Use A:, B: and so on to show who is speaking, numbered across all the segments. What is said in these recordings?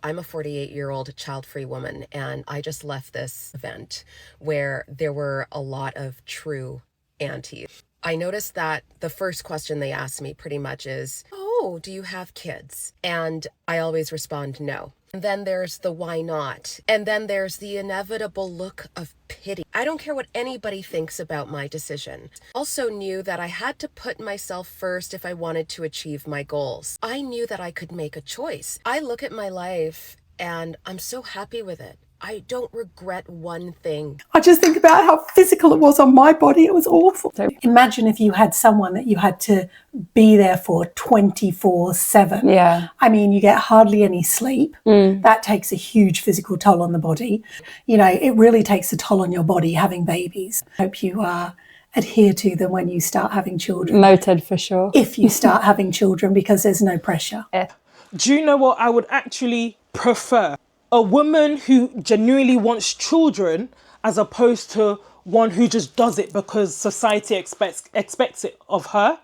A: I'm a 48-year-old child-free woman, and I just left this event where there were a lot of true aunties. I noticed that the first question they asked me pretty much is, "Oh, do you have kids?" And I always respond, "No." And then there's the "why not?" And then there's the inevitable look of pity. I don't care what anybody thinks about my decision. Also knew that I had to put myself first if I wanted to achieve my goals. I knew that I could make a choice. I look at my life and I'm so happy with it. I don't regret one thing.
B: I just think about how physical it was on my body. It was awful. So imagine if you had someone that you had to be there for 24/7.
C: Yeah.
B: I mean, you get hardly any sleep. That takes a huge physical toll on the body. You know, it really takes a toll on your body having babies. I hope you adhere to them when you start having children.
C: Noted for sure.
B: If you start having children, because there's no pressure.
D: Do you know what I would actually prefer? A woman who genuinely wants children as opposed to one who just does it because society expects it of her.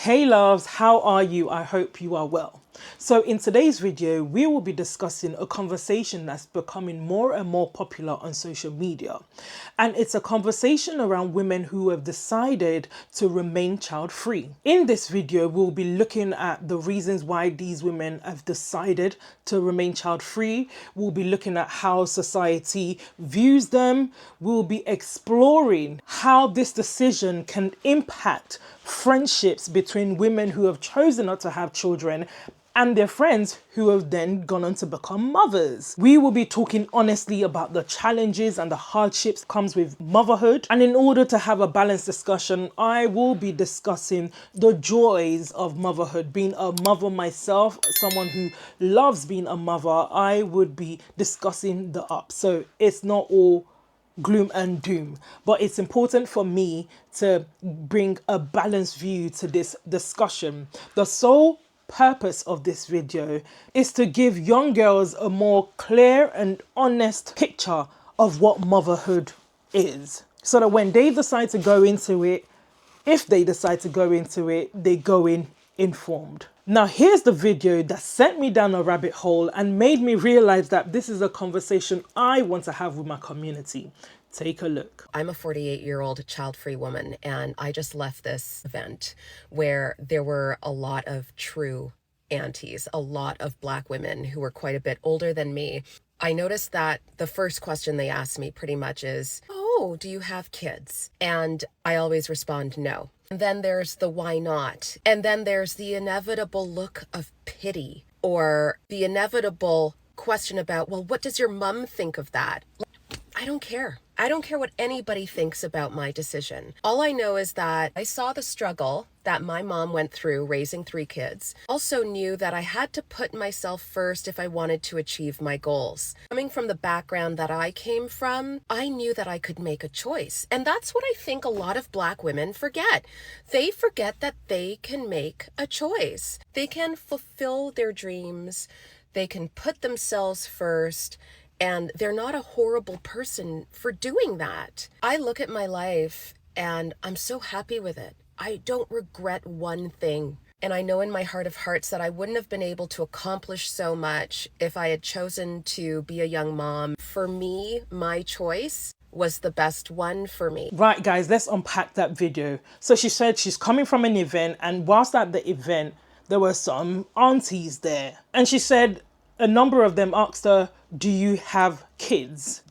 D: Hey loves, how are you? I hope you are well. So in today's video, we will be discussing a conversation that's becoming more and more popular on social media. And it's a conversation around women who have decided to remain child-free. In this video, we'll be looking at the reasons why these women have decided to remain child-free. We'll be looking at how society views them. We'll be exploring how this decision can impact friendships between women who have chosen not to have children and their friends who have then gone on to become mothers. We will be talking honestly about the challenges and the hardships that comes with motherhood. And in order to have a balanced discussion, I will be discussing the joys of motherhood. Being a mother myself, someone who loves being a mother, I would be discussing the ups. So it's not all gloom and doom, but it's important for me to bring a balanced view to this discussion. The sole purpose of this video is to give young girls a more clear and honest picture of what motherhood is, so that when they decide to go into it, if they decide to go into it, they go in informed. Now here's the video that sent me down a rabbit hole and made me realize that this is a conversation I want to have with my community. Take a look.
A: I'm a 48-year-old child-free woman, and I just left this event where there were a lot of true aunties, a lot of Black women who were quite a bit older than me. I noticed that the first question they asked me pretty much is, "Oh, do you have kids?" And I always respond, "No." And then there's the "why not?" And then there's the inevitable look of pity, or the inevitable question about, "Well, what does your mom think of that?" I don't care. I don't care what anybody thinks about my decision. All I know is that I saw the struggle that my mom went through raising 3 kids. Also knew that I had to put myself first if I wanted to achieve my goals. Coming from the background that I came from, I knew that I could make a choice. And that's what I think a lot of Black women forget. They forget that they can make a choice. They can fulfill their dreams. They can put themselves first. And they're not a horrible person for doing that. I look at my life and I'm so happy with it. I don't regret one thing. And I know in my heart of hearts that I wouldn't have been able to accomplish so much if I had chosen to be a young mom. For me, my choice was the best one for me.
D: Right, guys, let's unpack that video. So she said she's coming from an event, and whilst at the event, there were some aunties there. And she said a number of them asked her, "Do you have kids?"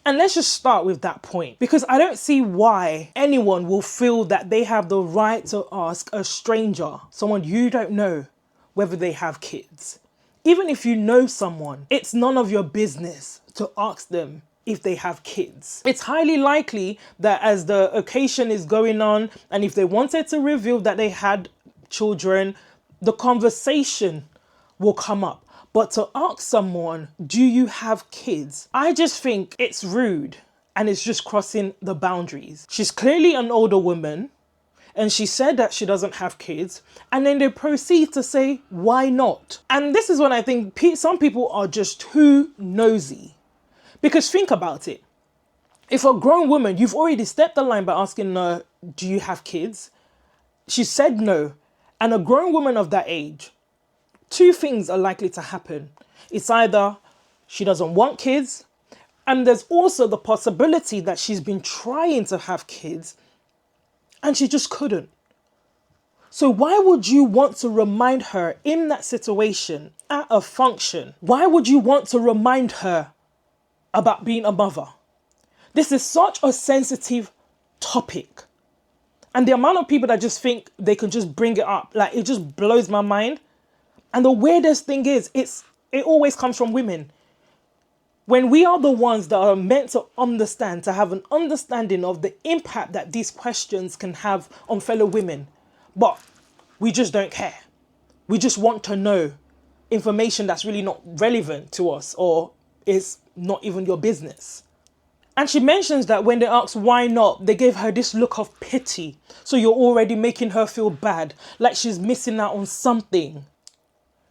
D: And let's just start with that point, because I don't see why anyone will feel that they have the right to ask a stranger, someone you don't know, whether they have kids. Even if you know someone, it's none of your business to ask them if they have kids. It's highly likely that as the occasion is going on, and if they wanted to reveal that they had children, the conversation will come up. But to ask someone, "Do you have kids?" I just think it's rude and it's just crossing the boundaries. She's clearly an older woman, and she said that she doesn't have kids, and then they proceed to say, why not? And this is when I think some people are just too nosy. Because think about it. If a grown woman, you've already stepped the line by asking her, do you have kids? She said no. And a grown woman of that age, two things are likely to happen. It's either she doesn't want kids, and there's also the possibility that she's been trying to have kids and she just couldn't. So why would you want to remind her in that situation at a function? Why would you want to remind her about being a mother? This is such a sensitive topic. And the amount of people that just think they can just bring it up, like, it just blows my mind. And the weirdest thing is, it always comes from women. When we are the ones that are meant to understand, to have an understanding of the impact that these questions can have on fellow women. But we just don't care. We just want to know information that's really not relevant to us or is not even your business. And she mentions that when they asked why not, they gave her this look of pity. So you're already making her feel bad, like she's missing out on something.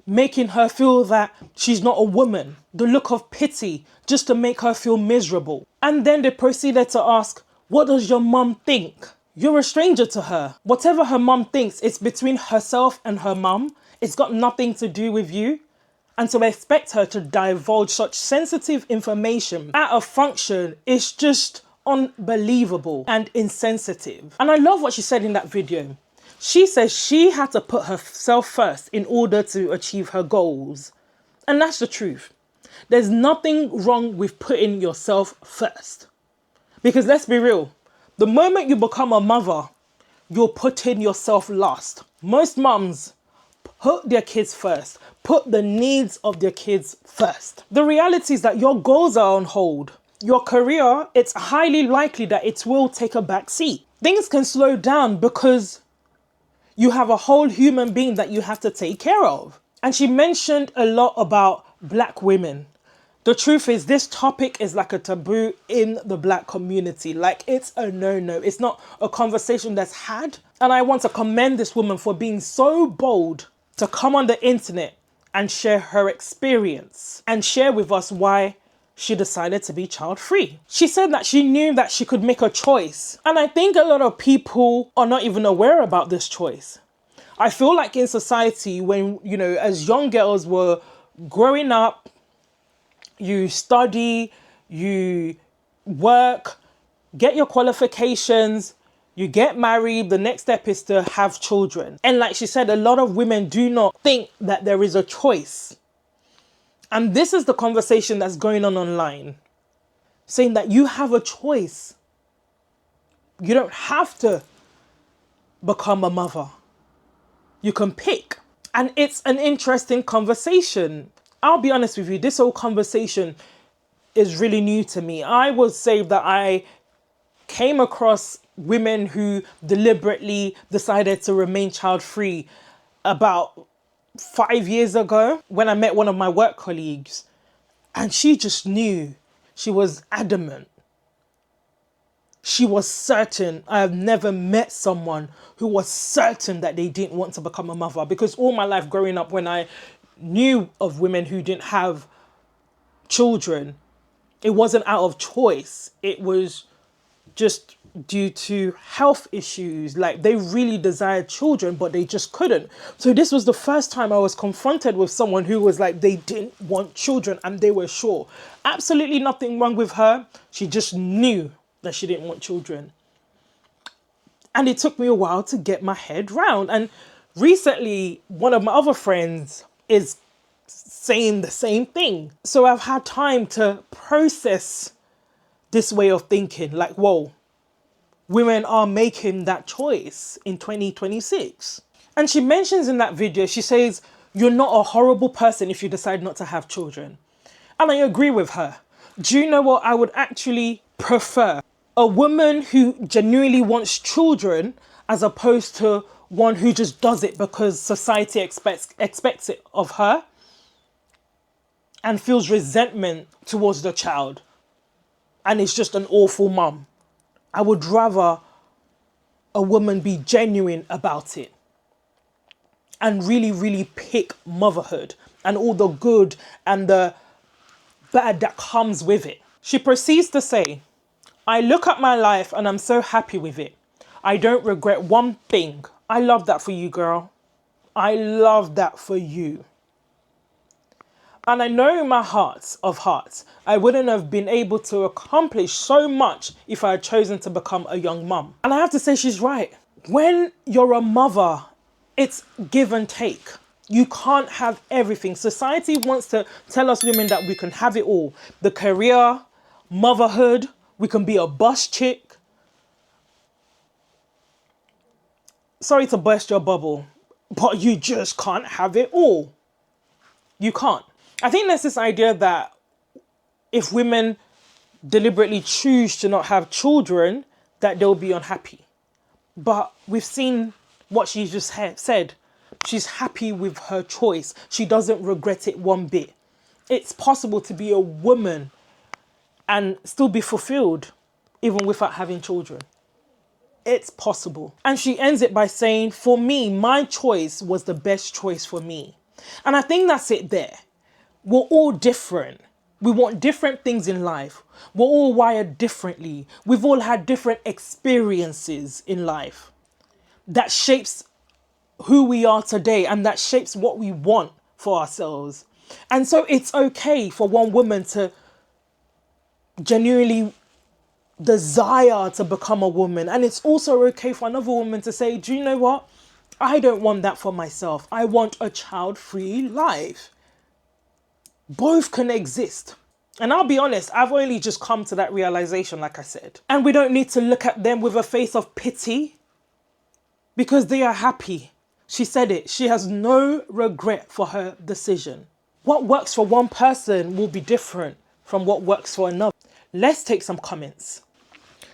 D: Making her feel that she's not a woman. The look of pity, just to make her feel miserable. And then they proceeded to ask, what does your mum think? You're a stranger to her. Whatever her mum thinks, it's between herself and her mum. It's got nothing to do with you. And to expect her to divulge such sensitive information at a function is just unbelievable and insensitive. And I love what she said in that video. She says she had to put herself first in order to achieve her goals. And that's the truth. There's nothing wrong with putting yourself first. Because let's be real, the moment you become a mother, you're putting yourself last. Most mums put their kids first, put the needs of their kids first. The reality is that your goals are on hold. Your career, it's highly likely that it will take a back seat. Things can slow down because you have a whole human being that you have to take care of. And she mentioned a lot about black women. The truth is, this topic is like a taboo in the black community. Like, it's a no-no. It's not a conversation that's had. And I want to commend this woman for being so bold to come on the internet and share her experience and share with us why she decided to be child-free. She said that she knew that she could make a choice. And I think a lot of people are not even aware about this choice. I feel like in society, when, you know, as young girls were growing up, you study, you work, get your qualifications, you get married, the next step is to have children. And like she said, a lot of women do not think that there is a choice. And this is the conversation that's going on online, saying that you have a choice. You don't have to become a mother. You can pick. And it's an interesting conversation. I'll be honest with you, this whole conversation is really new to me. I would say that I came across women who deliberately decided to remain child-free about 5 years ago when I met one of my work colleagues, and she just knew. She was adamant. She was certain. I have never met someone who was certain that they didn't want to become a mother, because all my life growing up, when I knew of women who didn't have children, it wasn't out of choice. It was just due to health issues. Like, they really desired children, but they just couldn't. So this was the first time I was confronted with someone who was like, they didn't want children and they were sure. Absolutely nothing wrong with her. She just knew that she didn't want children. And it took me a while to get my head round. And recently, one of my other friends is saying the same thing. So I've had time to process this way of thinking. Like, whoa, women are making that choice in 2026. And she mentions in that video, she says, you're not a horrible person if you decide not to have children. And I agree with her. Do you know what I would actually prefer? A woman who genuinely wants children as opposed to one who just does it because society expects it of her and feels resentment towards the child and is just an awful mum. I would rather a woman be genuine about it and really, really pick motherhood and all the good and the bad that comes with it. She proceeds to say, I look at my life and I'm so happy with it. I don't regret one thing. I love that for you, girl. I love that for you. And I know in my heart of hearts, I wouldn't have been able to accomplish so much if I had chosen to become a young mum. And I have to say she's right. When you're a mother, it's give and take. You can't have everything. Society wants to tell us women that we can have it all. The career, motherhood, we can be a boss chick. Sorry to burst your bubble, but you just can't have it all. You can't. I think there's this idea that if women deliberately choose to not have children, that they'll be unhappy. But we've seen what she just said. She's happy with her choice. She doesn't regret it one bit. It's possible to be a woman and still be fulfilled even without having children. It's possible. And she ends it by saying, for me, my choice was the best choice for me. And I think that's it there. We're all different. We want different things in life. We're all wired differently. We've all had different experiences in life that shapes who we are today and that shapes what we want for ourselves. And so it's okay for one woman to genuinely desire to become a woman. And it's also okay for another woman to say, do you know what? I don't want that for myself. I want a child-free life. Both can exist. And I'll be honest, I've only just come to that realization, like I said. And we don't need to look at them with a face of pity because they are happy. She said it. She has no regret for her decision. What works for one person will be different from what works for another. Let's take some comments.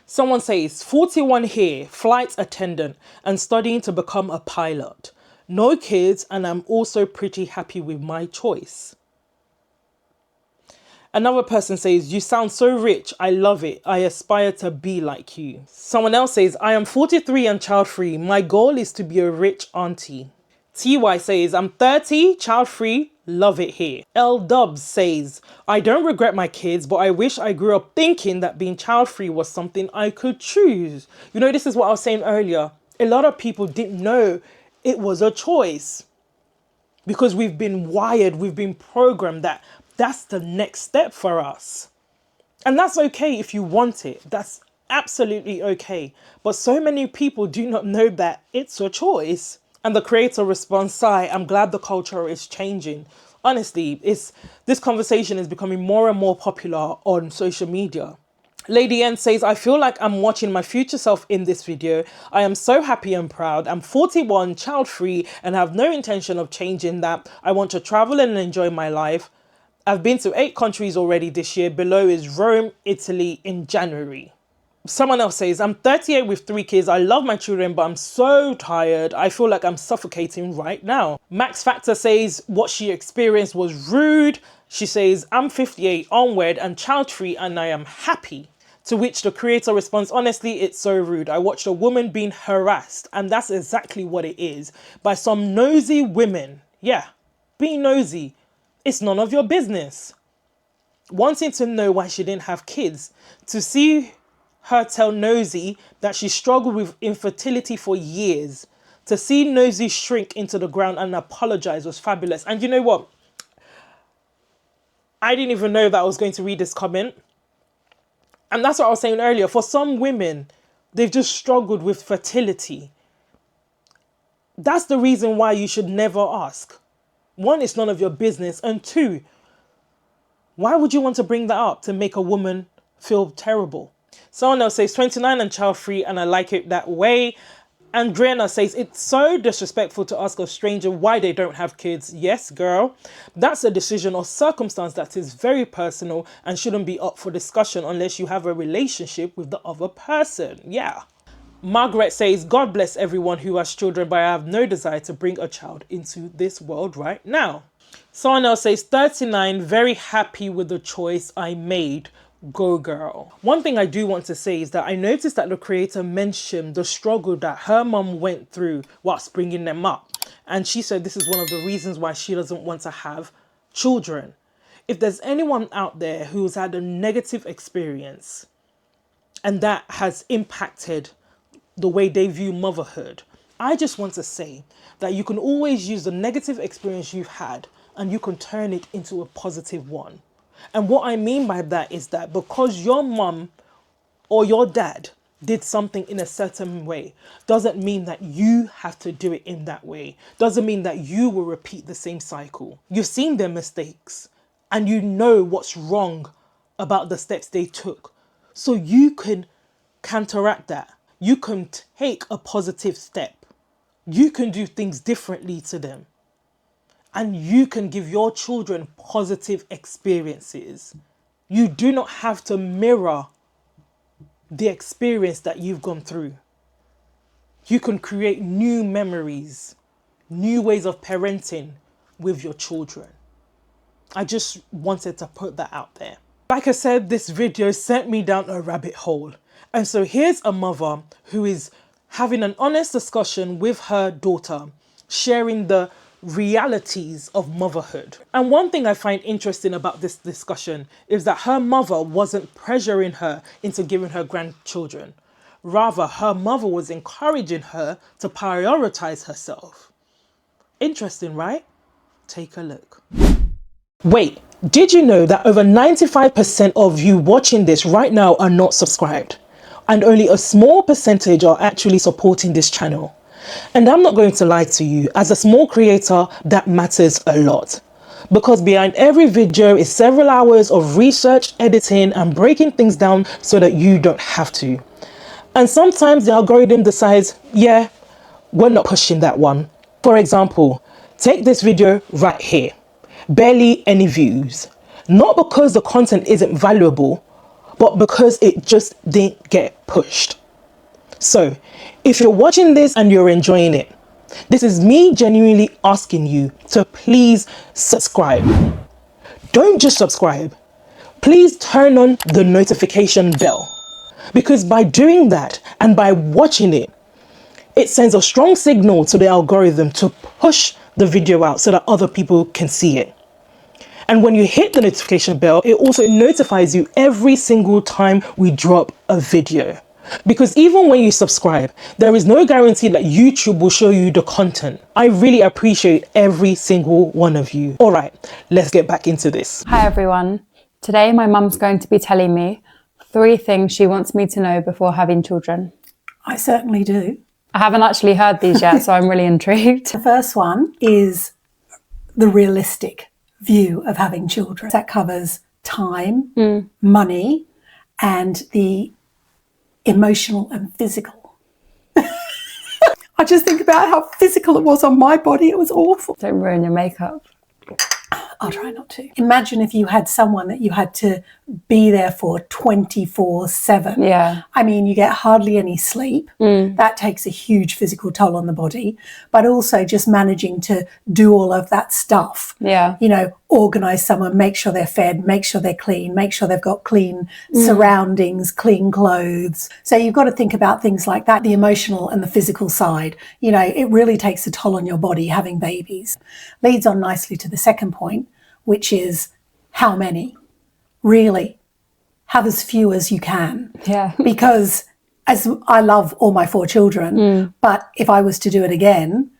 D: Someone says, 41 here, flight attendant and studying to become a pilot. No kids, and I'm also pretty happy with my choice. Another person says, you sound so rich. I love it. I aspire to be like you. Someone else says, I am 43 and child-free. My goal is to be a rich auntie. TY says, I'm 30, child-free. Love it here. L Dubs says, I don't regret my kids, but I wish I grew up thinking that being child-free was something I could choose. You know, this is what I was saying earlier. A lot of people didn't know it was a choice because we've been wired, we've been programmed that that's the next step for us. And that's okay if you want it. That's absolutely okay. But so many people do not know that it's a choice. And the creator responds, Sigh, I'm glad the culture is changing. Honestly, this conversation is becoming more and more popular on social media. Lady N says, I feel like I'm watching my future self in this video. I am so happy and proud. I'm 41, child-free, and have no intention of changing that. I want to travel and enjoy my life. I've been to 8 countries already this year. Below is Rome, Italy in January. Someone else says, I'm 38 with 3 kids. I love my children, but I'm so tired. I feel like I'm suffocating right now. Max Factor says what she experienced was rude. She says, I'm 58, onward and child-free, and I am happy. To which the creator responds, honestly, it's so rude. I watched a woman being harassed, and that's exactly what it is, by some nosy women. Yeah, being nosy. It's none of your business. Wanting to know why she didn't have kids. To see her tell Nosy that she struggled with infertility for years. To see Nosy shrink into the ground and apologize was fabulous. And you know what? I didn't even know that I was going to read this comment. And that's what I was saying earlier. For some women, they've just struggled with fertility. That's the reason why you should never ask. 1, it's none of your business. And 2, why would you want to bring that up to make a woman feel terrible? Someone else says 29 and child-free, and I like it that way. Andrea says it's so disrespectful to ask a stranger why they don't have kids. Yes, girl, that's a decision or circumstance that is very personal and shouldn't be up for discussion unless you have a relationship with the other person. Yeah. Margaret says, God bless everyone who has children, but I have no desire to bring a child into this world right now. Someone else says 39, very happy with the choice I made. Go girl. One thing I do want to say is that I noticed that the creator mentioned the struggle that her mum went through whilst bringing them up. And she said this is one of the reasons why she doesn't want to have children. If there's anyone out there who's had a negative experience and that has impacted the way they view motherhood, I just want to say that you can always use the negative experience you've had and you can turn it into a positive one. And what I mean by that is that because your mum or your dad did something in a certain way doesn't mean that you have to do it in that way. Doesn't mean that you will repeat the same cycle. You've seen their mistakes and you know what's wrong about the steps they took. So you can counteract that. You can take a positive step. You can do things differently to them. And you can give your children positive experiences. You do not have to mirror the experience that you've gone through. You can create new memories, new ways of parenting with your children. I just wanted to put that out there. Like I said, this video sent me down a rabbit hole. And so here's a mother who is having an honest discussion with her daughter, sharing the realities of motherhood. And one thing I find interesting about this discussion is that her mother wasn't pressuring her into giving her grandchildren. Rather, her mother was encouraging her to prioritize herself. Interesting, right? Take a look. Wait, did you know that over 95% of you watching this right now are not subscribed? And only a small percentage are actually supporting this channel. And I'm not going to lie to you, as a small creator, that matters a lot. Because behind every video is several hours of research, editing, and breaking things down so that you don't have to. And sometimes the algorithm decides, yeah, we're not pushing that one. For example, take this video right here. Barely any views. Not because the content isn't valuable, but because it just didn't get pushed. So, if you're watching this and you're enjoying it, this is me genuinely asking you to please subscribe. Don't just subscribe. Please turn on the notification bell. Because by doing that and by watching it, it sends a strong signal to the algorithm to push the video out so that other people can see it. And when you hit the notification bell, it also notifies you every single time we drop a video. Because even when you subscribe, there is no guarantee that YouTube will show you the content. I really appreciate every single one of you. All right, let's get back into this.
C: Hi everyone. Today my mum's going to be telling me 3 things she wants me to know before having children.
B: I certainly do.
C: I haven't actually heard these yet, so I'm really intrigued.
B: The first one is the realistic view of having children. That covers time, money, and the emotional and physical. I just think about how physical it was on my body. It was awful.
C: Don't ruin your makeup.
B: I'll try not to. Imagine if you had someone that you had to be there for 24/7.
C: Yeah.
B: I mean, you get hardly any sleep. That takes a huge physical toll on the body, but also just managing to do all of that stuff.
C: Yeah.
B: You know, organize someone, make sure they're fed, make sure they're clean, make sure they've got clean surroundings, clean clothes. So you've got to think about things like that, the emotional and the physical side. You know, it really takes a toll on your body having babies. Leads on nicely to the second point, which is how many? Really, have as few as you can.
C: Yeah.
B: Because as I love all my 4 children, but if I was to do it again,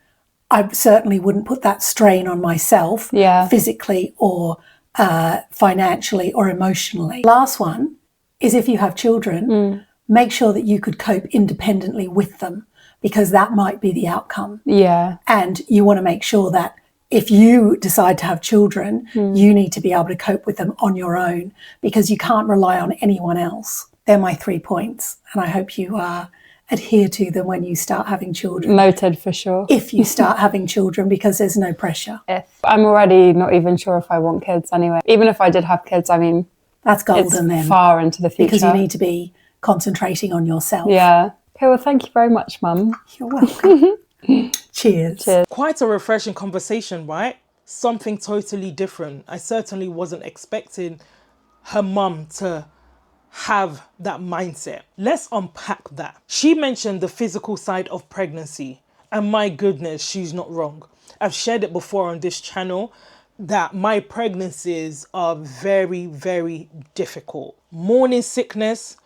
B: I certainly wouldn't put that strain on myself, physically or financially or emotionally. Last one is if you have children, make sure that you could cope independently with them, because that might be the outcome.
C: Yeah.
B: And you want to make sure that if you decide to have children, you need to be able to cope with them on your own, because you can't rely on anyone else. They're my 3 points, and I hope you adhere to them when you start having children.
C: Noted for sure.
B: If you start having children, because there's no pressure.
C: If I'm already not even sure if I want kids anyway. Even if I did have kids, I mean,
B: that's golden
C: it's
B: then.
C: far into the future.
B: Because you need to be concentrating on yourself.
C: Yeah. Okay, well, thank you very much, Mum.
B: You're welcome. Cheers.
C: Cheers.
D: Quite a refreshing conversation, right? Something totally different. I certainly wasn't expecting her mum to have that mindset. Let's unpack that. She mentioned the physical side of pregnancy, and my goodness, she's not wrong. I've shared it before on this channel that my pregnancies are very, very difficult. Morning sickness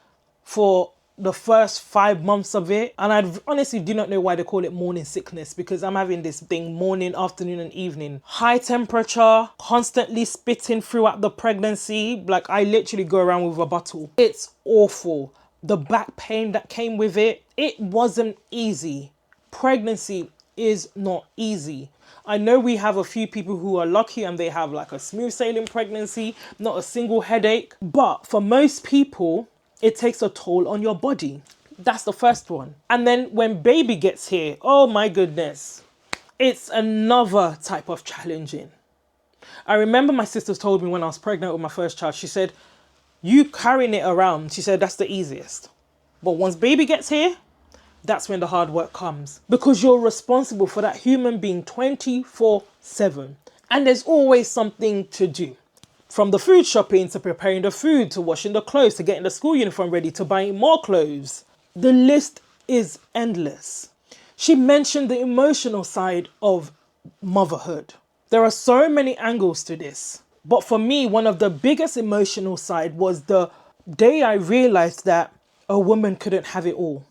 D: for the first 5 months of it, and I honestly do not know why they call it morning sickness, because I'm having this thing morning, afternoon and evening. High temperature, constantly spitting throughout the pregnancy, like I literally go around with a bottle. It's awful. The back pain that came with it, it wasn't easy. Pregnancy is not easy. I know we have a few people who are lucky and they have like a smooth sailing pregnancy, not a single headache, but for most people it takes a toll on your body. That's the first one. And then when baby gets here, oh my goodness, it's another type of challenging. I remember my sisters told me when I was pregnant with my first child, she said, you carrying it around, she said, that's the easiest. But once baby gets here, that's when the hard work comes, because you're responsible for that human being 24/7. And there's always something to do. From the food shopping, to preparing the food, to washing the clothes, to getting the school uniform ready, to buying more clothes. The list is endless. She mentioned the emotional side of motherhood. There are so many angles to this. But for me, one of the biggest emotional side was the day I realized that a woman couldn't have it all.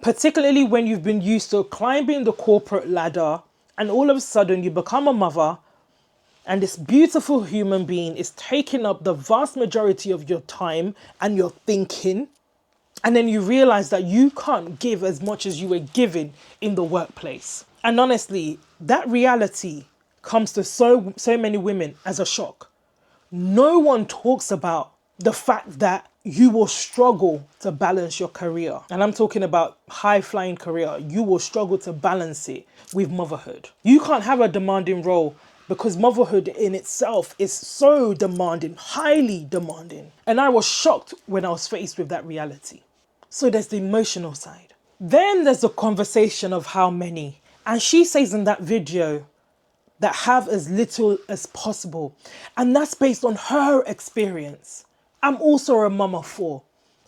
D: Particularly when you've been used to climbing the corporate ladder and all of a sudden you become a mother and this beautiful human being is taking up the vast majority of your time and your thinking. And then you realize that you can't give as much as you were giving in the workplace. And honestly, that reality comes to so many women as a shock. No one talks about the fact that you will struggle to balance your career. And I'm talking about high flying career. You will struggle to balance it with motherhood. You can't have a demanding role because motherhood in itself is so demanding, highly demanding. And I was shocked when I was faced with that reality. So there's the emotional side. Then there's the conversation of how many. And she says in that video that have as little as possible. And that's based on her experience. I'm also a mum of 4.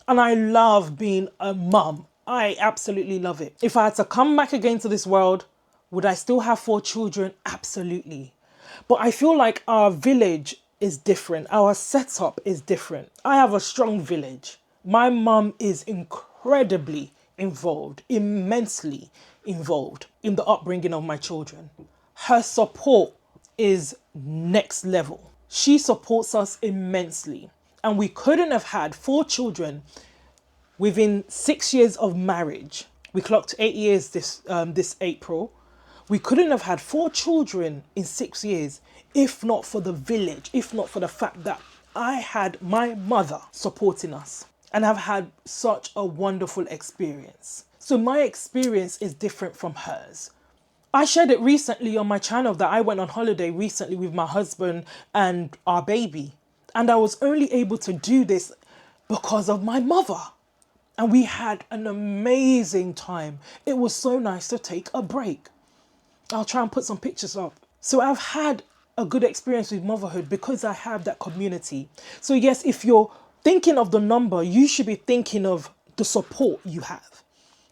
D: And I love being a mum. I absolutely love it. If I had to come back again to this world, would I still have 4 children? Absolutely. But I feel like our village is different. Our setup is different. I have a strong village. My mum is incredibly involved, immensely involved in the upbringing of my children. Her support is next level. She supports us immensely. And we couldn't have had 4 children within 6 years of marriage. We clocked 8 years this April. We couldn't have had 4 children in 6 years if not for the village, if not for the fact that I had my mother supporting us. And I've had such a wonderful experience. So my experience is different from hers. I shared it recently on my channel that I went on holiday recently with my husband and our baby. And I was only able to do this because of my mother. And we had an amazing time. It was so nice to take a break. I'll try and put some pictures up. So I've had a good experience with motherhood because I have that community. So yes, if you're thinking of the number, you should be thinking of the support you have.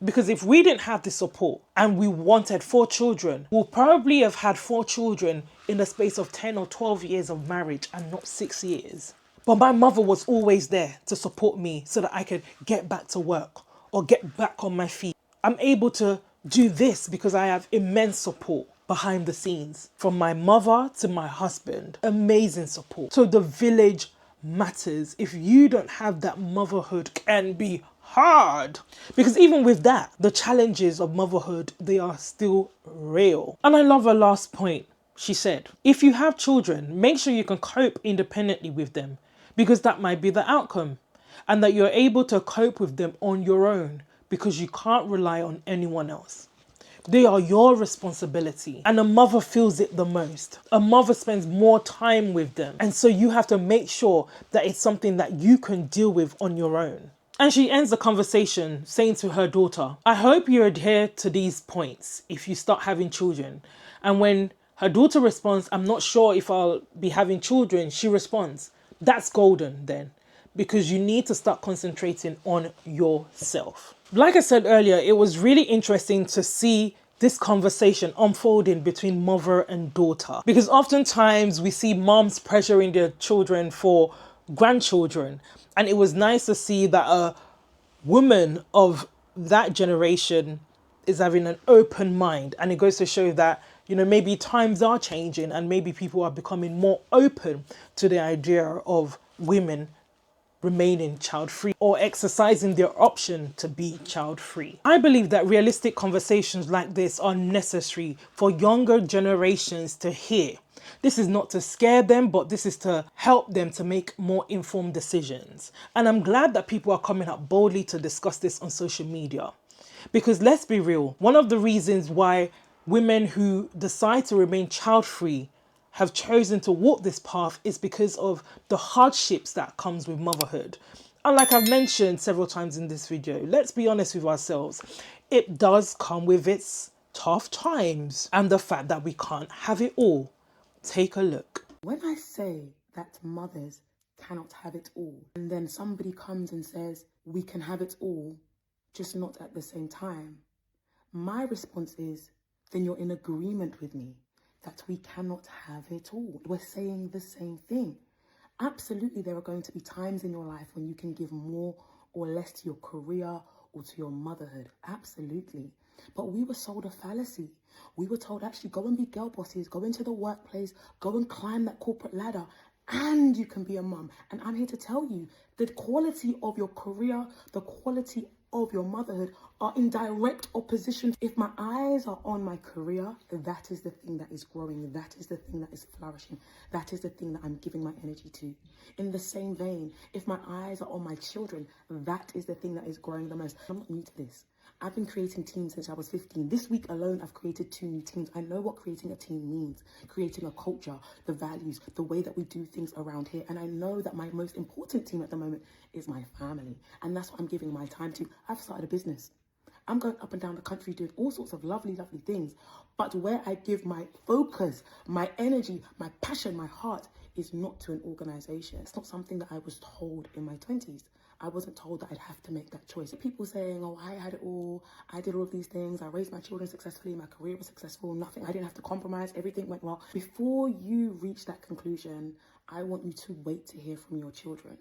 D: Because if we didn't have the support and we wanted 4 children, we'll probably have had 4 children in the space of 10 or 12 years of marriage and not 6 years. But my mother was always there to support me so that I could get back to work or get back on my feet. I'm able to do this because I have immense support behind the scenes from my mother to my husband. Amazing support. So the village matters. If you don't have that, motherhood can be hard, because even with that, the challenges of motherhood, they are still real. And I love her last point. She said, if you have children, make sure you can cope independently with them, because that might be the outcome, and that you're able to cope with them on your own because you can't rely on anyone else. They are your responsibility, and a mother feels it the most. A mother spends more time with them, and so you have to make sure that it's something that you can deal with on your own. And she ends the conversation saying to her daughter, I hope you adhere to these points if you start having children. And when her daughter responds, I'm not sure if I'll be having children, she responds, that's golden then. because you need to start concentrating on yourself. Like I said earlier, it was really interesting to see this conversation unfolding between mother and daughter, because oftentimes we see moms pressuring their children for grandchildren, and it was nice to see that a woman of that generation is having an open mind. And it goes to show that, you know, maybe times are changing and maybe people are becoming more open to the idea of women remaining child-free or exercising their option to be child-free. I believe that realistic conversations like this are necessary for younger generations to hear. This is not to scare them, but this is to help them to make more informed decisions. And I'm glad that people are coming up boldly to discuss this on social media. Because let's be real, one of the reasons why women who decide to remain child-free have chosen to walk this path is because of the hardships that comes with motherhood. And like I've mentioned several times in this video, let's be honest with ourselves, it does come with its tough times and the fact that we can't have it all. Take a look.
E: When I say that mothers cannot have it all, and then somebody comes and says, we can have it all, just not at the same time, my response is, then you're in agreement with me that we cannot have it all. We're saying the same thing. Absolutely, there are going to be times in your life when you can give more or less to your career or to your motherhood. Absolutely. But we were sold a fallacy. We were told, actually, go and be girl bosses, go into the workplace, go and climb that corporate ladder, and you can be a mum. And I'm here to tell you, the quality of your career, the quality of your motherhood are in direct opposition. If my eyes are on my career, that is the thing that is growing. That is the thing that is flourishing. That is the thing that I'm giving my energy to. In the same vein, if my eyes are on my children, that is the thing that is growing the most. I'm not new to this. I've been creating teams since I was 15. This week alone, I've created 2 new teams. I know what creating a team means. Creating a culture, the values, the way that we do things around here. And I know that my most important team at the moment is my family. And that's what I'm giving my time to. I've started a business. I'm going up and down the country doing all sorts of lovely, lovely things. But where I give my focus, my energy, my passion, my heart is not to an organization. It's not something that I was told in my 20s. I wasn't told that I'd have to make that choice. People saying, oh, I had it all. I did all of these things. I raised my children successfully. My career was successful. Nothing. I didn't have to compromise. Everything went well. Before you reach that conclusion, I want you to wait to hear from your children.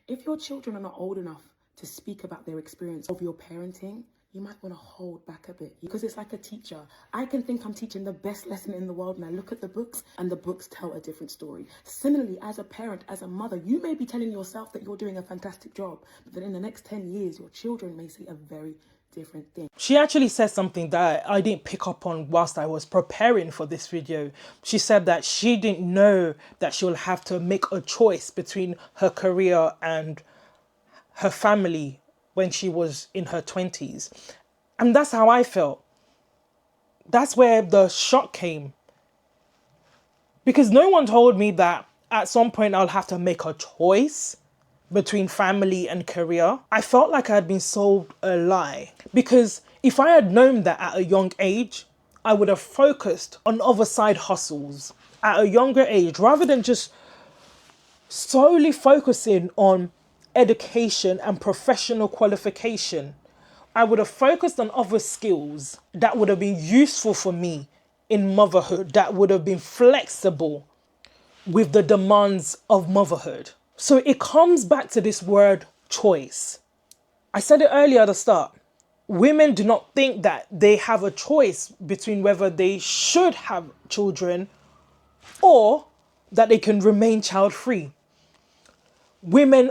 E: If your children are not old enough to speak about their experience of your parenting, you might want to hold back a bit, because it's like a teacher. I can think I'm teaching the best lesson in the world, and I look at the books and the books tell a different story. Similarly, as a parent, as a mother, you may be telling yourself that you're doing a fantastic job, but then in the next 10 years, your children may say a very different thing.
D: She actually said something that I didn't pick up on whilst I was preparing for this video. She said that she didn't know that she'll have to make a choice between her career and her family when she was in her 20s. And that's how I felt. That's where the shock came. Because no one told me that at some point I'll have to make a choice between family and career. I felt like I had been sold a lie. Because if I had known that at a young age, I would have focused on other side hustles at a younger age, rather than just solely focusing on education and professional qualification. I would have focused on other skills that would have been useful for me in motherhood, that would have been flexible with the demands of motherhood. So it comes back to this word choice. I said it earlier at the start. Women do not think that they have a choice between whether they should have children or that they can remain child-free. Women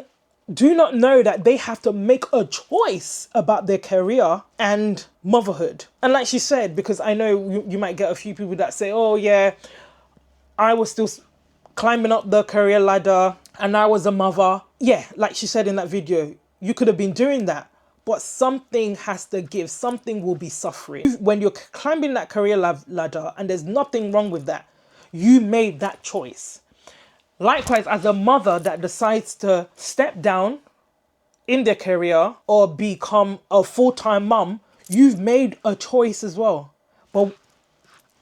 D: do not know that they have to make a choice about their career and motherhood. And like she said, because I know you might get a few people that say, oh yeah, I was still climbing up the career ladder and I was a mother. Yeah, like she said in that video, you could have been doing that, but something has to give. Something will be suffering. When you're climbing that career ladder, and there's nothing wrong with that, you made that choice. Likewise, as a mother that decides to step down in their career or become a full-time mum, you've made a choice as well. But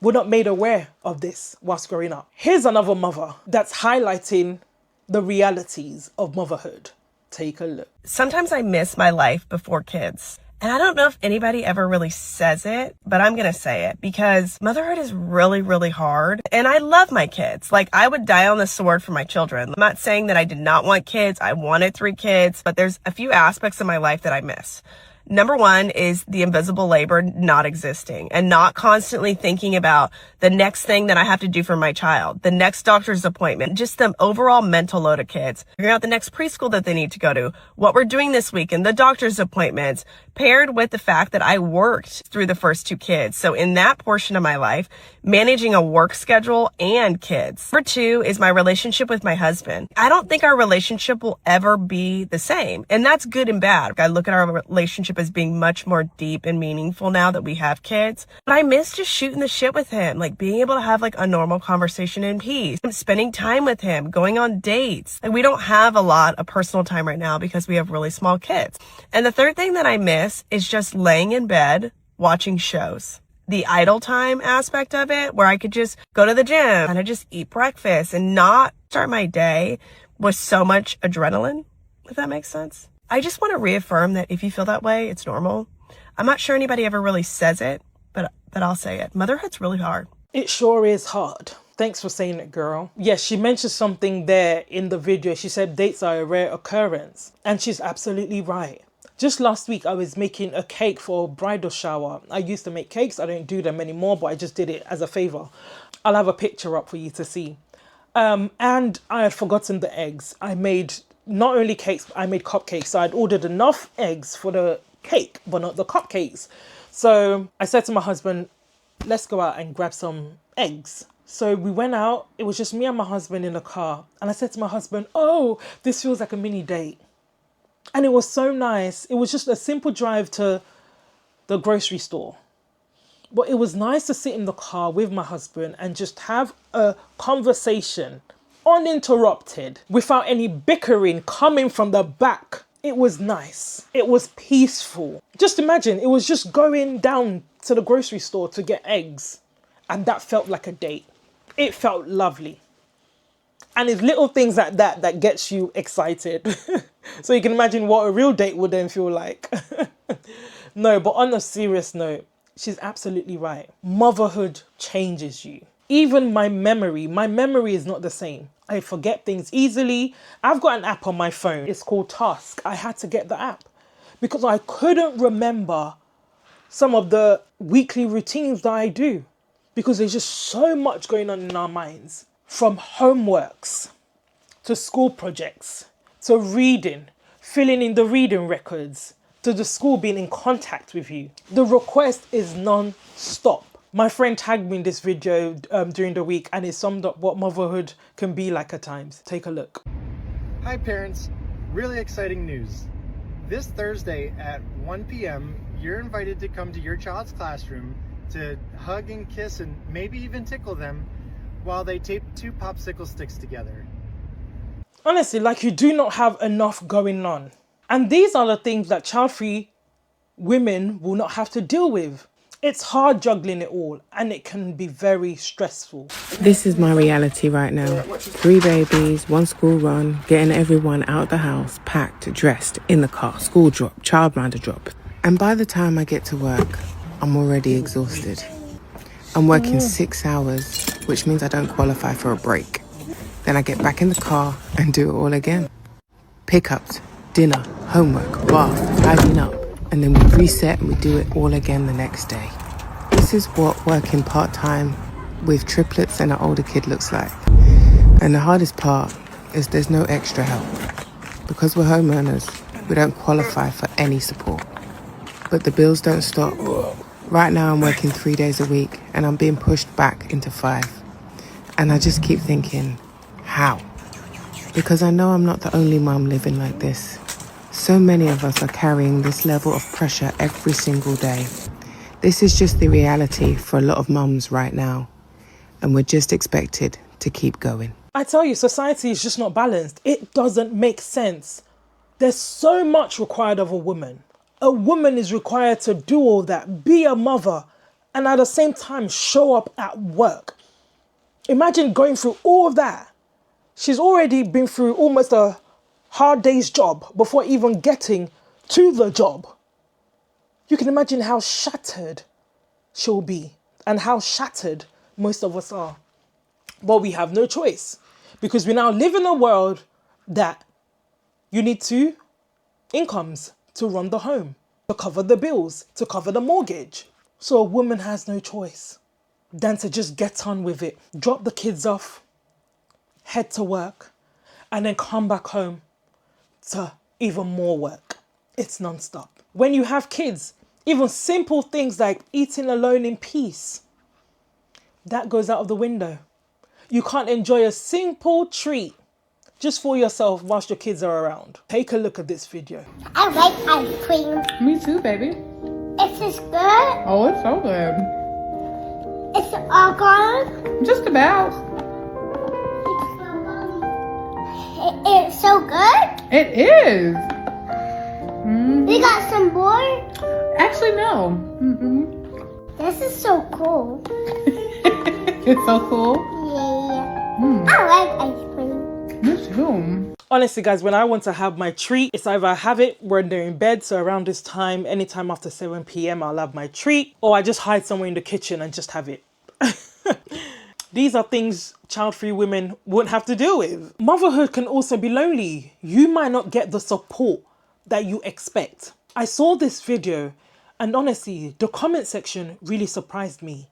D: we're not made aware of this whilst growing up. Here's another mother that's highlighting the realities of motherhood. Take a look.
F: Sometimes I miss my life before kids. And I don't know if anybody ever really says it, but I'm going to say it because motherhood is really, really hard. And I love my kids. Like, I would die on the sword for my children. I'm not saying that I did not want kids. I wanted 3 kids, but there's a few aspects of my life that I miss. Number one is the invisible labor not existing and not constantly thinking about the next thing that I have to do for my child, the next doctor's appointment, just the overall mental load of kids, figuring out the next preschool that they need to go to, what we're doing this weekend, the doctor's appointments, paired with the fact that I worked through the first 2 kids. So in that portion of my life, managing a work schedule and kids. Number 2 is my relationship with my husband. I don't think our relationship will ever be the same. And that's good and bad. I look at our relationship as being much more deep and meaningful now that we have kids. But I miss just shooting the shit with him, like being able to have like a normal conversation in peace, spending time with him, going on dates. Like, we don't have a lot of personal time right now because we have really small kids. And the third thing that I miss is just laying in bed, watching shows. The idle time aspect of it, where I could just go to the gym and just eat breakfast and not start my day with so much adrenaline, if that makes sense. I just want to reaffirm that if you feel that way, it's normal. I'm not sure anybody ever really says it, but I'll say it. Motherhood's really hard.
D: It sure is hard. Thanks for saying it, girl. Yes, she mentioned something there in the video. She said dates are a rare occurrence. And she's absolutely right. Just last week, I was making a cake for a bridal shower. I used to make cakes. I don't do them anymore, but I just did it as a favor. I'll have a picture up for you to see. And I had forgotten the eggs. I made not only cakes, but I made cupcakes. So I'd ordered enough eggs for the cake, but not the cupcakes. So I said to my husband, let's go out and grab some eggs. So we went out. It was just me and my husband in the car. And I said to my husband, oh, this feels like a mini date. And it was so nice. It was just a simple drive to the grocery store. But it was nice to sit in the car with my husband and just have a conversation uninterrupted without any bickering coming from the back. It was nice. It was peaceful. Just imagine, it was just going down to the grocery store to get eggs. And that felt like a date. It felt lovely. And it's little things like that that gets you excited. So you can imagine what a real date would then feel like. No, but on a serious note, she's absolutely right. Motherhood changes you. Even my memory is not the same. I forget things easily. I've got an app on my phone. It's called Task. I had to get the app because I couldn't remember some of the weekly routines that I do because there's just so much going on in our minds. From homeworks to school projects to reading, filling in the reading records, to the school being in contact with you. The request is non-stop. My friend tagged me in this video during the week and it summed up what motherhood can be like at times. Take a look.
G: Hi parents, really exciting news. This Thursday at 1 p.m. you're invited to come to your child's classroom to hug and kiss and maybe even tickle them while they tape 2 popsicle sticks together.
D: Honestly, like, you do not have enough going on. And these are the things that child-free women will not have to deal with. It's hard juggling it all and it can be very stressful.
H: This is my reality right now. 3 babies, 1 school run, getting everyone out the house, packed, dressed, in the car, school drop, childminder drop. And by the time I get to work, I'm already exhausted. I'm working 6 hours, which means I don't qualify for a break. Then I get back in the car and do it all again. Pickups, dinner, homework, bath, tidying up. And then we reset and we do it all again the next day. This is what working part-time with triplets and an older kid looks like. And the hardest part is there's no extra help. Because we're homeowners, we don't qualify for any support. But the bills don't stop. Right now I'm working 3 days a week and I'm being pushed back into 5. And I just keep thinking, how? Because I know I'm not the only mum living like this. So many of us are carrying this level of pressure every single day. This is just the reality for a lot of mums right now. And we're just expected to keep going.
D: I tell you, society is just not balanced. It doesn't make sense. There's so much required of a woman. A woman is required to do all that, be a mother, and at the same time show up at work. Imagine going through all of that. She's already been through almost a hard day's job before even getting to the job. You can imagine how shattered she'll be and how shattered most of us are. But we have no choice because we now live in a world that you need two incomes to run the home, to cover the bills, to cover the mortgage. So a woman has no choice than to just get on with it, drop the kids off, head to work, and then come back home to even more work. It's non-stop. When you have kids, even simple things like eating alone in peace, that goes out of the window. You can't enjoy a simple treat just for yourself whilst your kids are around. Take a look at this video.
I: I like ice cream.
J: Me too, baby.
I: Is this good?
J: Oh, it's so good.
I: Is it all gone?
J: Just about.
I: It's so good?
J: It is.
I: We got some more?
J: Actually, no.
I: This is so cool.
J: It's so cool.
I: Yeah. I like ice cream.
J: Me too.
D: Honestly, guys, when I want to have my treat, it's either I have it when they're in bed, so around this time, anytime after 7 p.m, I'll have my treat, or I just hide somewhere in the kitchen and just have it. These are things child-free women wouldn't have to deal with. Motherhood can also be lonely. You might not get the support that you expect. I saw this video and honestly, the comment section really surprised me.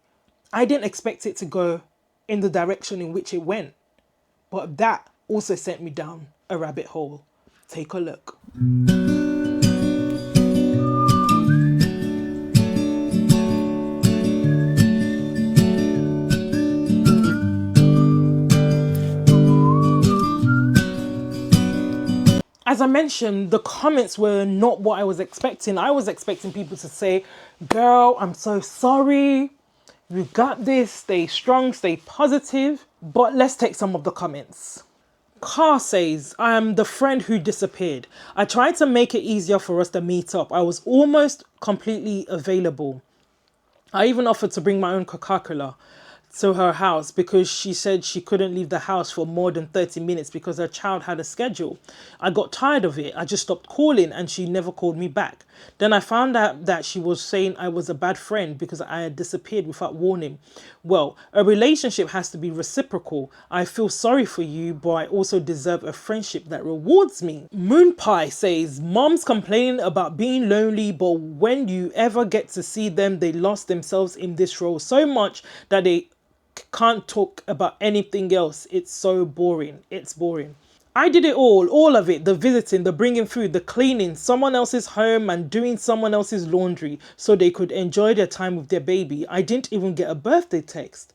D: I didn't expect it to go in the direction in which it went, but that also sent me down a rabbit hole. Take a look. As I mentioned, the comments were not what I was expecting. I was expecting people to say, girl, I'm so sorry. You got this. Stay strong, stay positive. But let's take some of the comments. Car says, I am the friend who disappeared. I tried to make it easier for us to meet up. I was almost completely available. I even offered to bring my own Coca-Cola to her house because she said she couldn't leave the house for more than 30 minutes because her child had a schedule. I got tired of it. I just stopped calling and she never called me back. Then I found out that she was saying I was a bad friend because I had disappeared without warning. Well, a relationship has to be reciprocal. I feel sorry for you, but I also deserve a friendship that rewards me. Moon Pie says, moms complaining about being lonely, but when you ever get to see them, they lost themselves in this role so much that they can't talk about anything else. It's so boring. It's boring. I did it all of it. The visiting, the bringing food, the cleaning, someone else's home and doing someone else's laundry so they could enjoy their time with their baby. I didn't even get a birthday text.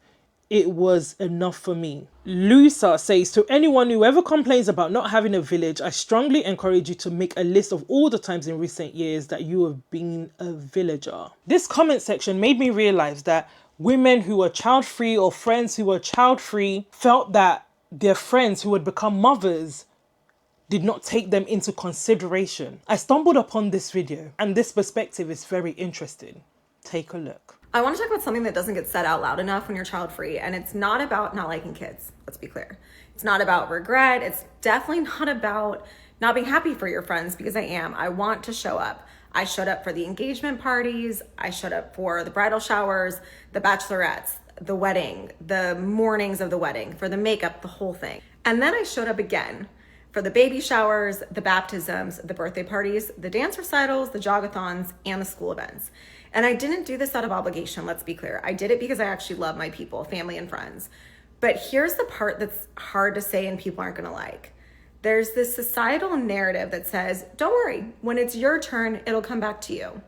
D: It was enough for me. Lusa says, to anyone who ever complains about not having a village, I strongly encourage you to make a list of all the times in recent years that you have been a villager. This comment section made me realize that women who were child-free or friends who were child-free felt that their friends who had become mothers did not take them into consideration. I stumbled upon this video and this perspective is very interesting. Take a look.
K: I want to talk about something that doesn't get said out loud enough when you're child-free, and it's not about not liking kids. Let's be clear. It's not about regret. It's definitely not about not being happy for your friends, because I am. I want to show up. I showed up for the engagement parties. I showed up for the bridal showers, the bachelorettes, the wedding, the mornings of the wedding, for the makeup, the whole thing. And then I showed up again for the baby showers, the baptisms, the birthday parties, the dance recitals, the jogathons, and the school events. And I didn't do this out of obligation, let's be clear. I did it because I actually love my people, family and friends. But here's the part that's hard to say and people aren't gonna like. There's this societal narrative that says, don't worry, when it's your turn, it'll come back to you.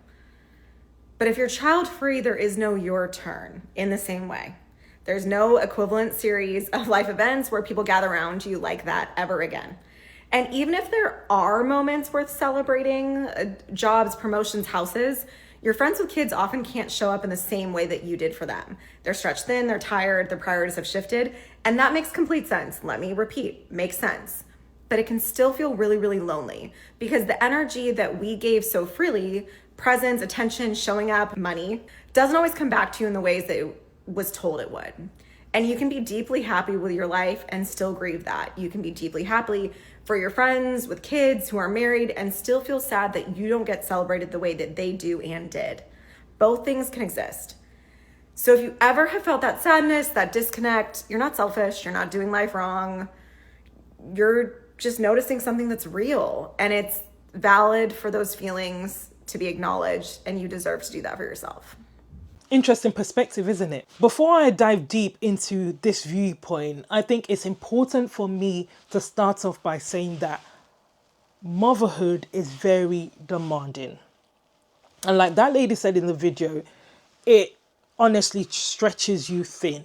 K: But if you're child-free, there is no your turn in the same way. There's no equivalent series of life events where people gather around you like that ever again. And even if there are moments worth celebrating, jobs, promotions, houses, your friends with kids often can't show up in the same way that you did for them. They're stretched thin, they're tired, their priorities have shifted, and that makes complete sense. Let me repeat, makes sense. But it can still feel really, really lonely because the energy that we gave so freely, presence, attention, showing up, money, doesn't always come back to you in the ways that it was told it would. And you can be deeply happy with your life and still grieve that. You can be deeply happy for your friends with kids who are married and still feel sad that you don't get celebrated the way that they do and did. Both things can exist. So if you ever have felt that sadness, that disconnect, you're not selfish, you're not doing life wrong. You're just noticing something that's real, and it's valid for those feelings to be acknowledged, and you deserve to do that for yourself.
D: Interesting perspective, isn't it? Before I dive deep into this viewpoint, I think it's important for me to start off by saying that motherhood is very demanding. And like that lady said in the video, it honestly stretches you thin.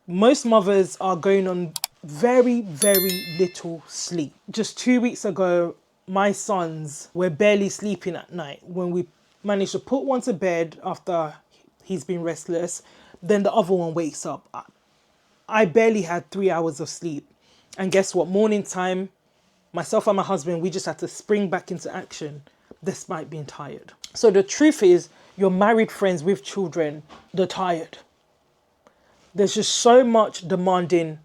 D: Most mothers are going on very, very little sleep. Just 2 weeks ago, my sons were barely sleeping at night. When we managed to put one to bed after he's been restless, then the other one wakes up. I barely had 3 hours of sleep. And guess what? Morning time, myself and my husband, we just had to spring back into action despite being tired. So the truth is, your married friends with children, they're tired. There's just so much demanding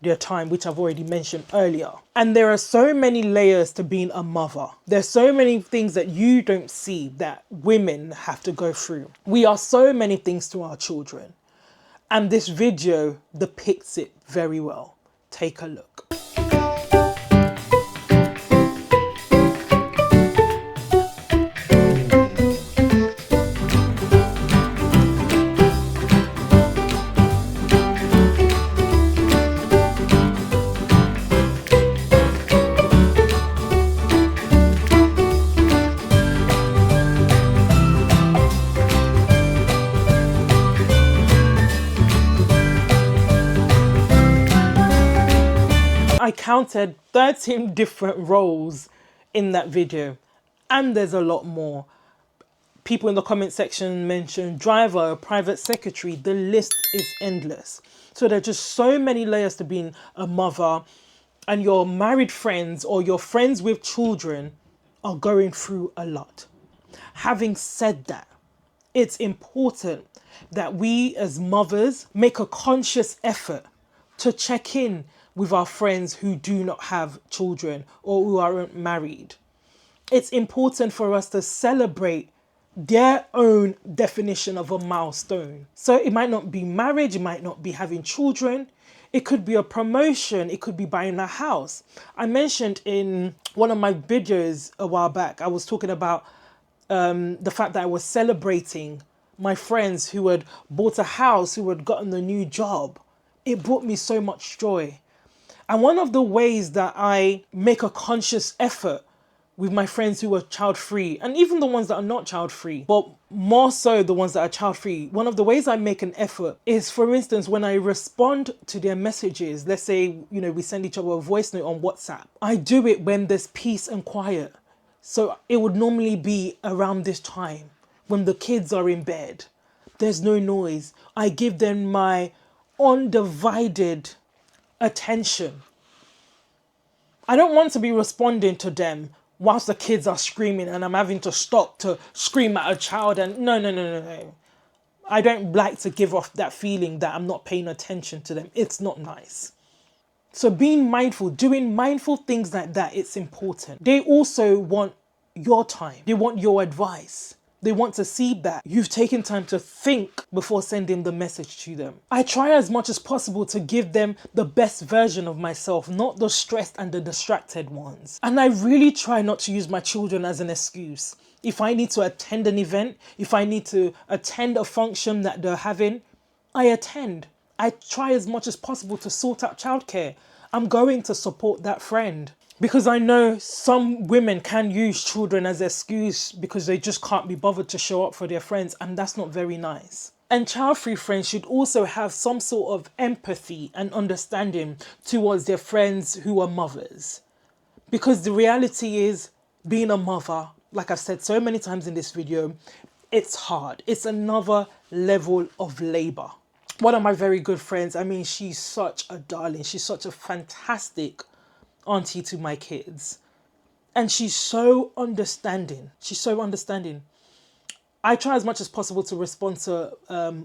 D: their time, which I've already mentioned earlier. And there are so many layers to being a mother. There's so many things that you don't see that women have to go through. We are so many things to our children. And this video depicts it very well. Take a look. I counted 13 different roles in that video, and there's a lot more. People in the comment section mentioned driver, private secretary. The list is endless. So there are just so many layers to being a mother, and your married friends or your friends with children are going through a lot. Having said that, it's important that we as mothers make a conscious effort to check in with our friends who do not have children or who aren't married. It's important for us to celebrate their own definition of a milestone. So it might not be marriage, it might not be having children, it could be a promotion, it could be buying a house. I mentioned in one of my videos a while back, I was talking about the fact that I was celebrating my friends who had bought a house, who had gotten a new job. It brought me so much joy. And one of the ways that I make a conscious effort with my friends who are child-free, and even the ones that are not child-free, but more so the ones that are child-free, one of the ways I make an effort is, for instance, when I respond to their messages, let's say, we send each other a voice note on WhatsApp. I do it when there's peace and quiet. So it would normally be around this time when the kids are in bed. There's no noise. I give them my undivided attention. I don't want to be responding to them whilst the kids are screaming and I'm having to stop to scream at a child, and no. I don't like to give off that feeling that I'm not paying attention to them. It's not nice. So being mindful, doing mindful things like that, it's important. They also want your time. They want your advice. They want to see that you've taken time to think before sending the message to them. I try as much as possible to give them the best version of myself, not the stressed and the distracted ones. And I really try not to use my children as an excuse. If I need to attend an event, if I need to attend a function that they're having, I attend. I try as much as possible to sort out childcare. I'm going to support that friend. Because I know some women can use children as an excuse because they just can't be bothered to show up for their friends, and that's not very nice. And child-free friends should also have some sort of empathy and understanding towards their friends who are mothers. Because the reality is, being a mother, like I've said so many times in this video, it's hard. It's another level of labor. One of my very good friends, she's such a darling. She's such a fantastic auntie to my kids, and she's so understanding. I try as much as possible to respond to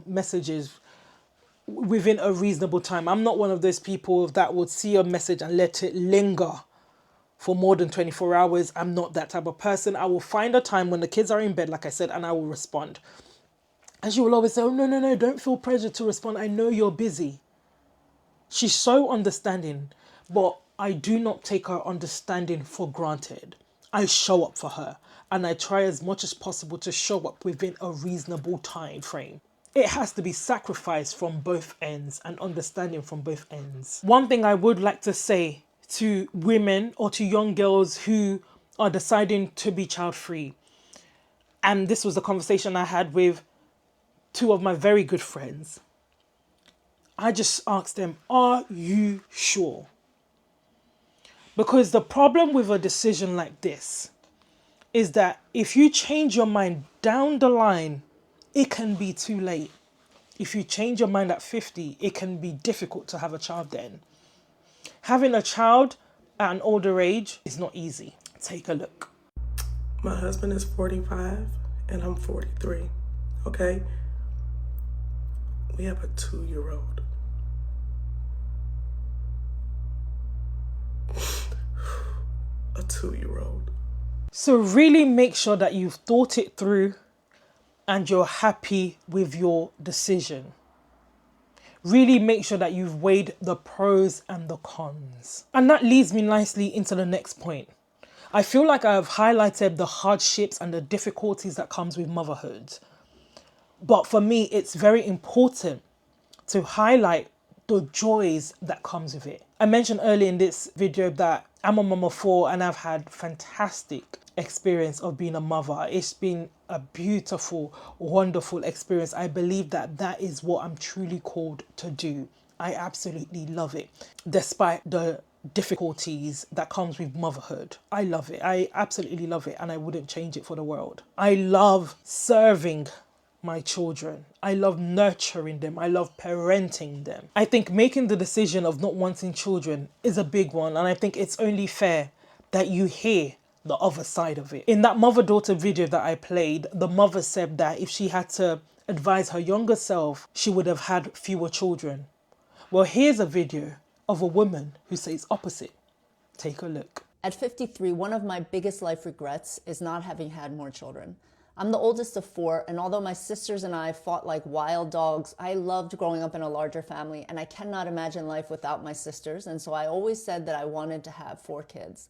D: messages within a reasonable time. I'm not one of those people that would see a message and let it linger for more than 24 hours. I'm not that type of person. I will find a time when the kids are in bed, like I said, and I will respond. And she will always say, oh, no, don't feel pressure to respond. I know you're busy. She's so understanding, but I do not take her understanding for granted. I show up for her, and I try as much as possible to show up within a reasonable time frame. It has to be sacrifice from both ends and understanding from both ends. One thing I would like to say to women or to young girls who are deciding to be child free, and this was a conversation I had with two of my very good friends. I just asked them, are you sure? Because the problem with a decision like this is that if you change your mind down the line, it can be too late. If you change your mind at 50, it can be difficult to have a child then. Having a child at an older age is not easy. Take a look.
L: My husband is 45 and I'm 43, okay? We have a 2-year-old. A 2-year-old.
D: So really make sure that you've thought it through and you're happy with your decision. Really make sure that you've weighed the pros and the cons. And that leads me nicely into the next point. I feel like I have highlighted the hardships and the difficulties that comes with motherhood. But for me, it's very important to highlight the joys that comes with it. I mentioned earlier in this video that I'm a mom of 4 and I've had fantastic experience of being a mother. It's been a beautiful, wonderful experience. I believe that that is what I'm truly called to do. I absolutely love it, despite the difficulties that comes with motherhood. I love it. I absolutely love it, and I wouldn't change it for the world. I love serving my children. I love nurturing them. I love parenting them. I think making the decision of not wanting children is a big one, and I think it's only fair that you hear the other side of it. In that mother-daughter video that I played, the mother said that if she had to advise her younger self, she would have had fewer children. Well, here's a video of a woman who says opposite. Take a look.
M: At 53, one of my biggest life regrets is not having had more children. I'm the oldest of 4, and although my sisters and I fought like wild dogs, I loved growing up in a larger family, and I cannot imagine life without my sisters, and so I always said that I wanted to have 4 kids.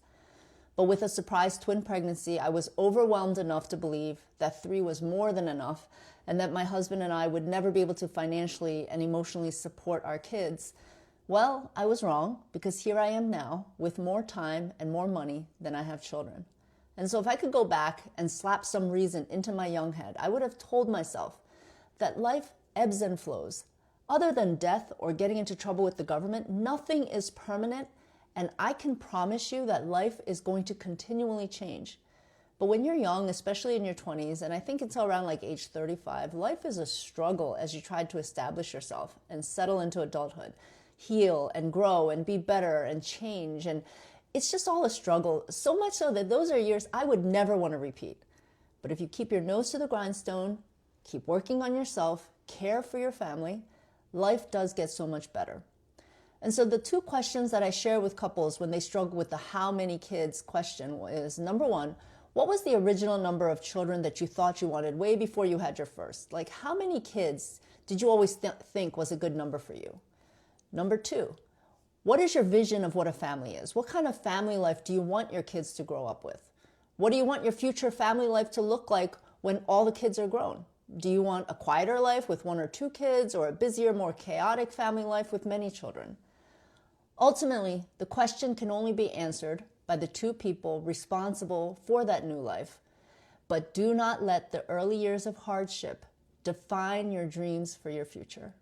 M: But with a surprise twin pregnancy, I was overwhelmed enough to believe that 3 was more than enough, and that my husband and I would never be able to financially and emotionally support our kids. Well, I was wrong, because here I am now with more time and more money than I have children. And so if I could go back and slap some reason into my young head, I would have told myself that life ebbs and flows. Other than death or getting into trouble with the government, nothing is permanent, and I can promise you that life is going to continually change. But when you're young, especially in your 20s, and I think until around like age 35, life is a struggle as you try to establish yourself and settle into adulthood, heal and grow and be better and change, and it's just all a struggle, so much so that those are years I would never want to repeat. But if you keep your nose to the grindstone, keep working on yourself, care for your family, life does get so much better. And so the 2 questions that I share with couples when they struggle with the how many kids question is, number 1, what was the original number of children that you thought you wanted way before you had your first? Like, how many kids did you always think was a good number for you? Number 2, what is your vision of what a family is? What kind of family life do you want your kids to grow up with? What do you want your future family life to look like when all the kids are grown? Do you want a quieter life with 1 or 2 kids, or a busier, more chaotic family life with many children? Ultimately, the question can only be answered by the 2 people responsible for that new life. But do not let the early years of hardship define your dreams for your future.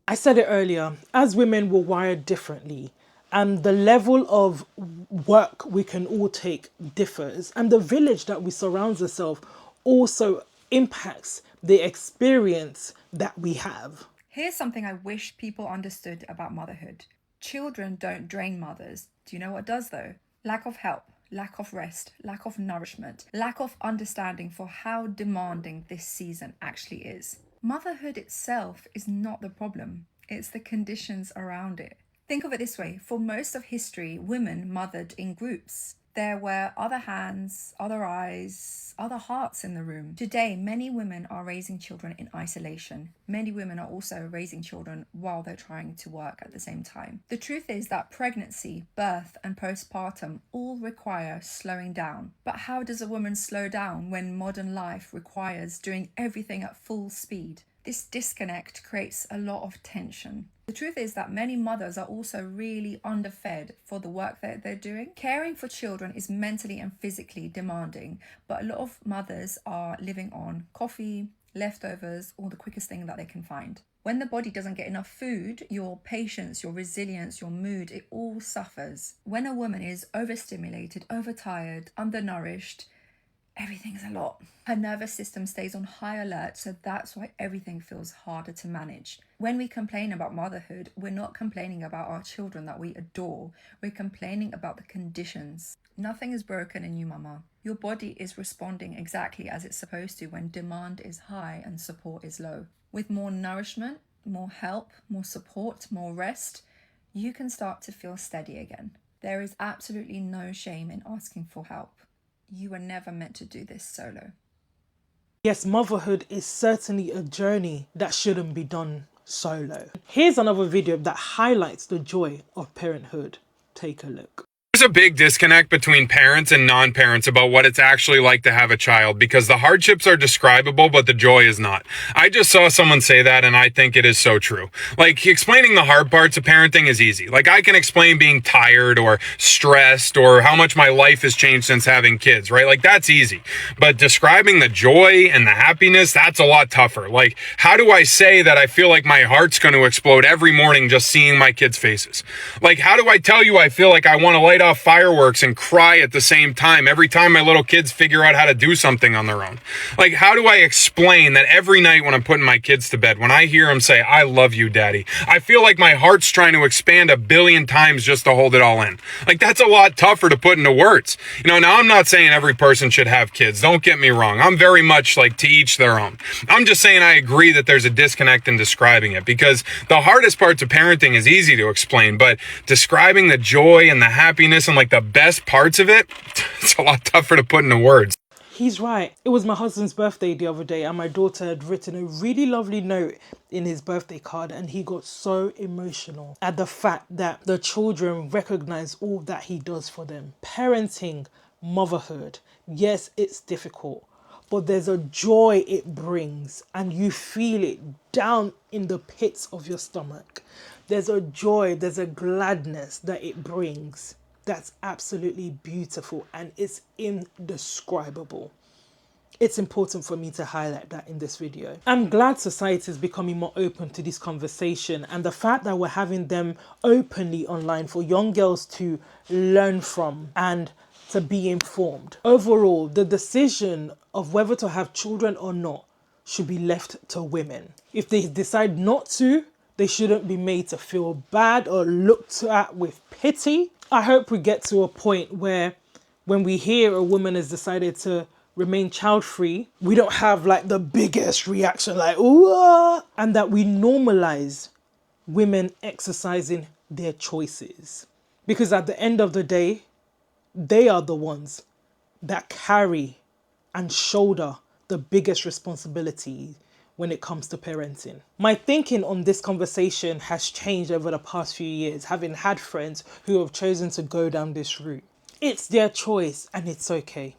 D: I said it earlier, as women, we're wired differently, and the level of work we can all take differs, and the village that we surround ourselves also impacts the experience that we have.
N: Here's something I wish people understood about motherhood. Children don't drain mothers. Do you know what does though? Lack of help, lack of rest, lack of nourishment, lack of understanding for how demanding this season actually is. Motherhood itself is not the problem. it's the conditions around it. Think of it this way. For most of history, women mothered in groups. There were other hands, other eyes, other hearts in the room. Today, many women are raising children in isolation. Many women are also raising children while they're trying to work at the same time. The truth is that pregnancy, birth, and postpartum all require slowing down. But how does a woman slow down when modern life requires doing everything at full speed? This disconnect creates a lot of tension. The truth is that many mothers are also really underfed for the work that they're doing. Caring for children is mentally and physically demanding, but a lot of mothers are living on coffee, leftovers, or the quickest thing that they can find. When the body doesn't get enough food, your patience, your resilience, your mood, it all suffers. When a woman is overstimulated, overtired, undernourished, everything's a lot. Her nervous system stays on high alert, so that's why everything feels harder to manage. When we complain about motherhood, we're not complaining about our children that we adore. We're complaining about the conditions. Nothing is broken in you, mama. Your body is responding exactly as it's supposed to when demand is high and support is low. With more nourishment, more help, more support, more rest, you can start to feel steady again. There is absolutely no shame in asking for help. You were never meant to do this solo.
D: Yes, motherhood is certainly a journey that shouldn't be done solo. Here's another video that highlights the joy of parenthood. Take a look.
O: There's a big disconnect between parents and non-parents about what it's actually like to have a child, because the hardships are describable, but the joy is not. I just saw someone say that, and I think it is so true. Like, explaining the hard parts of parenting is easy. Like, I can explain being tired or stressed or how much my life has changed since having kids, right? Like, that's easy. But describing the joy and the happiness, that's a lot tougher. Like, how do I say that I feel like my heart's going to explode every morning just seeing my kids' faces? Like, how do I tell you I feel like I want to light off fireworks and cry at the same time every time my little kids figure out how to do something on their own? Like, how do I explain that every night when I'm putting my kids to bed, when I hear them say, "I love you, Daddy," I feel like my heart's trying to expand 1,000,000,000 times just to hold it all in? Like, that's a lot tougher to put into words. You know, now I'm not saying every person should have kids. Don't get me wrong. I'm very much like to each their own. I'm just saying I agree that there's a disconnect in describing it, because the hardest parts of parenting is easy to explain, but describing the joy and the happiness and like the best parts of it, it's a lot tougher to put into words.
D: He's right. It was my husband's birthday the other day, and my daughter had written a really lovely note in his birthday card, and he got so emotional at the fact that the children recognize all that he does for them. Parenting, motherhood, yes, it's difficult, but there's a joy it brings, and you feel it down in the pits of your stomach. There's a joy, there's a gladness that it brings that's absolutely beautiful, and it's indescribable. It's important for me to highlight that in this video. I'm glad society is becoming more open to this conversation, and the fact that we're having them openly online for young girls to learn from and to be informed. Overall, the decision of whether to have children or not should be left to women. If they decide not to, they shouldn't be made to feel bad or looked at with pity. I hope we get to a point where when we hear a woman has decided to remain child-free, we don't have like the biggest reaction like, ooh, and that we normalize women exercising their choices. Because at the end of the day, they are the ones that carry and shoulder the biggest responsibility when it comes to parenting. My thinking on this conversation has changed over the past few years, having had friends who have chosen to go down this route. It's their choice and it's okay.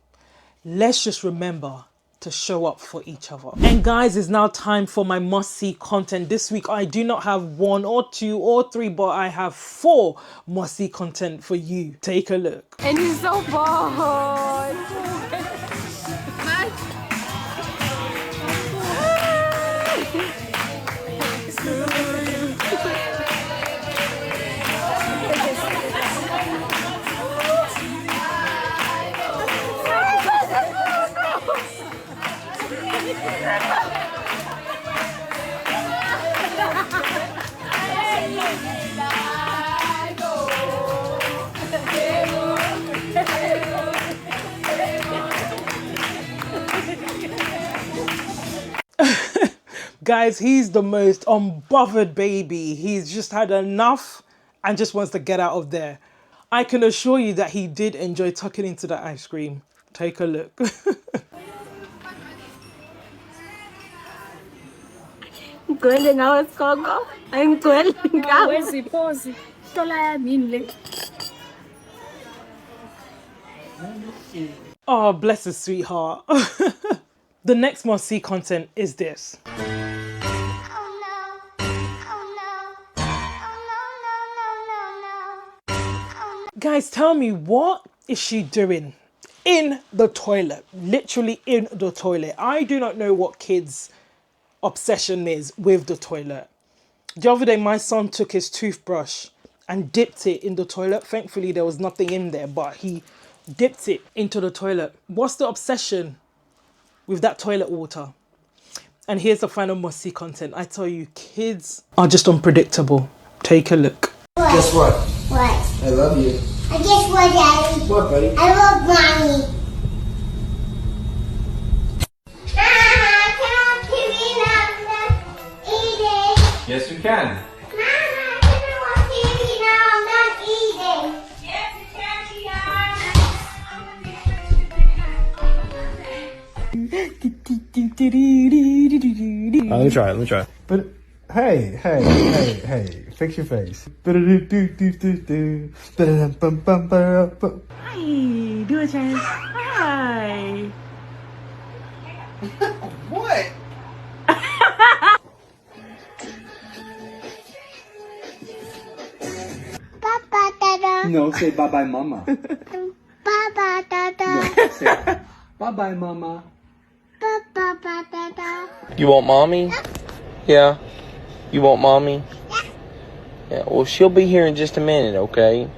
D: Let's just remember to show up for each other. And guys, it's now time for my must-see content. This week, I do not have 1 or 2 or 3, but I have 4 must-see content for you. Take a look.
P: And he's so bored.
D: Guys, he's the most unbothered baby. He's just had enough and just wants to get out of there. I can assure you that he did enjoy tucking into that ice cream. Take a look.
P: Kweli ngawe sikoko. Ayingikweli ngawe. Wesiposi. Tola yami le.
D: Oh, bless his sweetheart. The next must see content is this. Guys, tell me, what is she doing in the toilet? Literally in the toilet. I do not know what kids' obsession is with the toilet. The other day, my son took his toothbrush and dipped it in the toilet. Thankfully, there was nothing in there, but he dipped it into the toilet. What's the obsession with that toilet water? And here's the final must-see content. I tell you, kids are just unpredictable. Take a look.
I: What?
Q: Guess what?
I: What?
Q: I love you.
I: I guess what, Daddy?
Q: What, buddy?
I: I love Mommy.
Q: Yes, you can.
G: Let me try. But hey, fix your face.
D: Hi, do a chance. Hi.
Q: What?
I: Papa, Dada.
Q: No, say bye-bye, mama.
I: Papa, Dada.
Q: No, say bye-bye, mama.
I: Papa, Dada.
R: You want mommy? Yeah. You want mommy? Yeah. Well, she'll be here in just a minute, okay?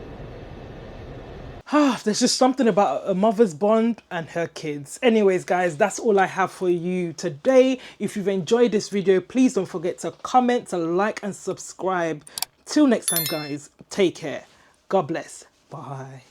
D: There's just something about a mother's bond and her kids. Anyways, guys, that's all I have for you today. If you've enjoyed this video, please don't forget to comment, to like, and subscribe. Till next time, guys, take care. God bless. Bye.